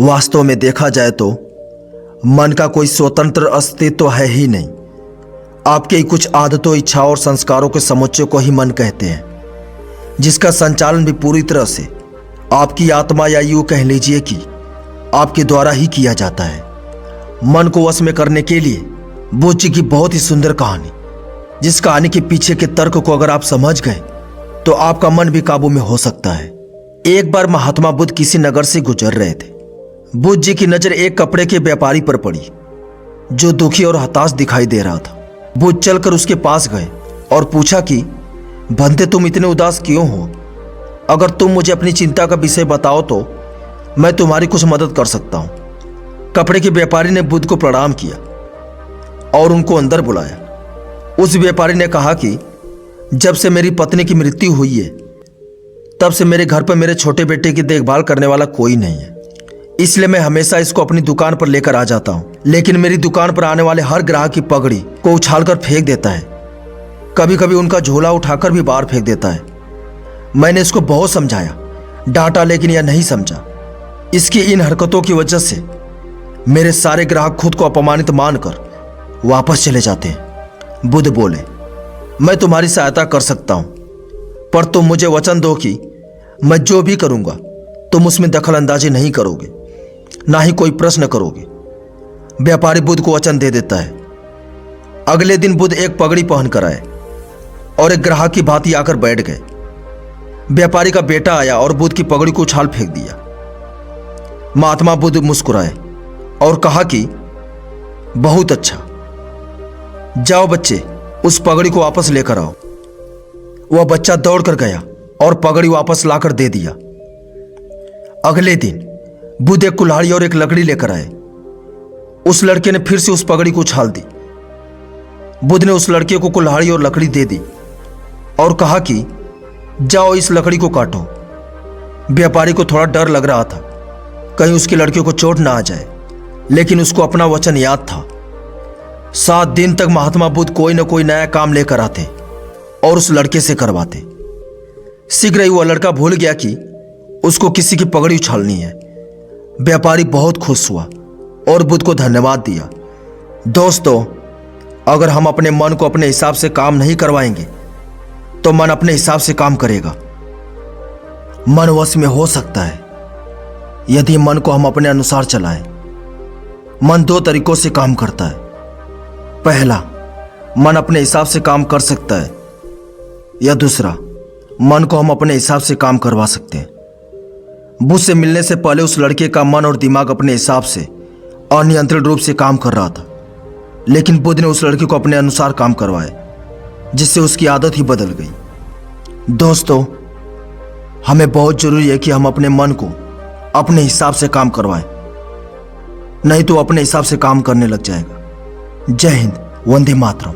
वास्तव में देखा जाए तो मन का कोई स्वतंत्र अस्तित्व है ही नहीं। आपके ही कुछ आदतों, इच्छाओं और संस्कारों के समुच्चय को ही मन कहते हैं, जिसका संचालन भी पूरी तरह से आपकी आत्मा या यूं कह लीजिए कि आपके द्वारा ही किया जाता है। मन को वश में करने के लिए बुद्ध जी की बहुत ही सुंदर कहानी, जिस कहानी के पीछे के तर्क को अगर आप समझ गए तो आपका मन भी काबू में हो सकता है। एक बार महात्मा बुद्ध किसी नगर से गुजर रहे थे। बुद्ध जी की नजर एक कपड़े के व्यापारी पर पड़ी, जो दुखी और हताश दिखाई दे रहा था। बुद्ध चलकर उसके पास गए और पूछा कि बंदे, तुम इतने उदास क्यों हो? अगर तुम मुझे अपनी चिंता का विषय बताओ तो मैं तुम्हारी कुछ मदद कर सकता हूं। कपड़े के व्यापारी ने बुद्ध को प्रणाम किया और उनको अंदर बुलाया। उस व्यापारी ने कहा कि जब से मेरी पत्नी की मृत्यु हुई है, तब से मेरे घर पर मेरे छोटे बेटे की देखभाल करने वाला कोई नहीं है। इसलिए मैं हमेशा इसको अपनी दुकान पर लेकर आ जाता हूं, लेकिन मेरी दुकान पर आने वाले हर ग्राहक की पगड़ी को उछालकर फेंक देता है। कभी कभी उनका झोला उठाकर भी बाहर फेंक देता है। मैंने इसको बहुत समझाया, डांटा, लेकिन यह नहीं समझा। इसकी इन हरकतों की वजह से मेरे सारे ग्राहक खुद को अपमानित मानकर वापस चले जाते हैं। बुद्ध बोले, मैं तुम्हारी सहायता कर सकता हूं, पर तुम मुझे वचन दो कि मैं जो भी करूंगा तुम उसमें दखल अंदाजी नहीं करोगे, ना ही कोई प्रश्न करोगे। व्यापारी बुद्ध को वचन दे देता है। अगले दिन बुद्ध एक पगड़ी पहनकर आए और एक ग्राहक की भांति आकर बैठ गए। व्यापारी का बेटा आया और बुद्ध की पगड़ी को उछाल फेंक दिया। महात्मा बुद्ध मुस्कुराए और कहा कि बहुत अच्छा, जाओ बच्चे, उस पगड़ी को वापस लेकर आओ। वह बच्चा दौड़कर गया और पगड़ी वापस लाकर दे दिया। अगले दिन बुद्ध एक कुल्हाड़ी और एक लकड़ी लेकर आए। उस लड़के ने फिर से उस पगड़ी को उछाल दी। बुद्ध ने उस लड़के को कुल्हाड़ी और लकड़ी दे दी और कहा कि जाओ, इस लकड़ी को काटो। व्यापारी को थोड़ा डर लग रहा था, कहीं उसके लड़के को चोट ना आ जाए, लेकिन उसको अपना वचन याद था। 7 दिन तक महात्मा बुद्ध कोई न कोई नया काम लेकर आते और उस लड़के से करवाते। शीघ्र ही वह लड़का भूल गया कि उसको किसी की पगड़ी उछालनी है। व्यापारी बहुत खुश हुआ और बुद्ध को धन्यवाद दिया। दोस्तों, अगर हम अपने मन को अपने हिसाब से काम नहीं करवाएंगे तो मन अपने हिसाब से काम करेगा। मन वश में हो सकता है यदि मन को हम अपने अनुसार चलाएं। मन 2 तरीकों से काम करता है। पहला, मन अपने हिसाब से काम कर सकता है, या दूसरा, मन को हम अपने हिसाब से काम करवा सकते हैं। बुद्ध से मिलने से पहले उस लड़के का मन और दिमाग अपने हिसाब से अनियंत्रित रूप से काम कर रहा था, लेकिन बुद्ध ने उस लड़के को अपने अनुसार काम करवाया, जिससे उसकी आदत ही बदल गई। दोस्तों, हमें बहुत जरूरी है कि हम अपने मन को अपने हिसाब से काम करवाएं, नहीं तो अपने हिसाब से काम करने लग जाएगा। जय हिंद, वंदे मातरम।